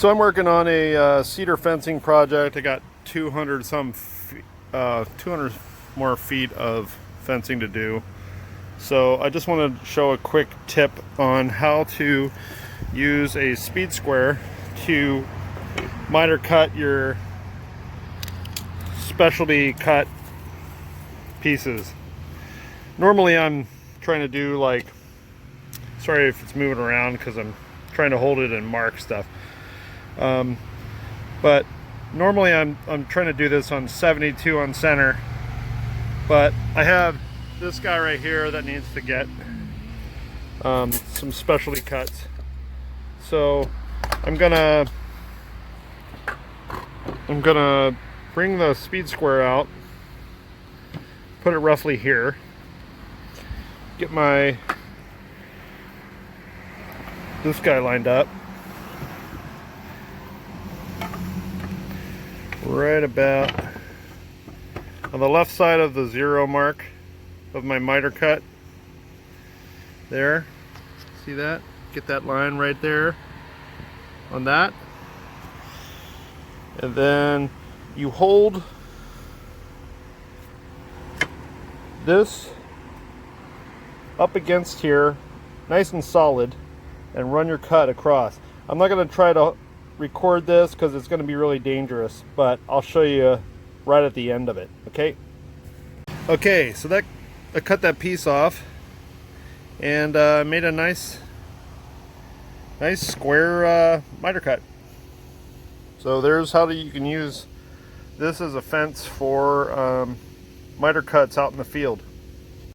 So I'm working on a cedar fencing project. I got 200 more feet of fencing to do. So I just want to show a quick tip on how to use a speed square to miter cut your specialty cut pieces. Normally I'm trying to do like, sorry if it's moving around because I'm trying to hold it and mark stuff. But normally I'm trying to do this on 72 on center, but I have this guy right here that needs to get some specialty cuts. So I'm gonna bring the speed square out, put it roughly here, get this guy lined up right about on the left side of the 0 mark of my miter cut there. See that? Get that line right there on that, and then you hold this up against here nice and solid and run your cut across. I'm not going to try to record this because it's going to be really dangerous, but I'll show you right at the end of it. Okay, so that I cut that piece off and made a nice square miter cut. So there's how you can use this as a fence for miter cuts out in the field.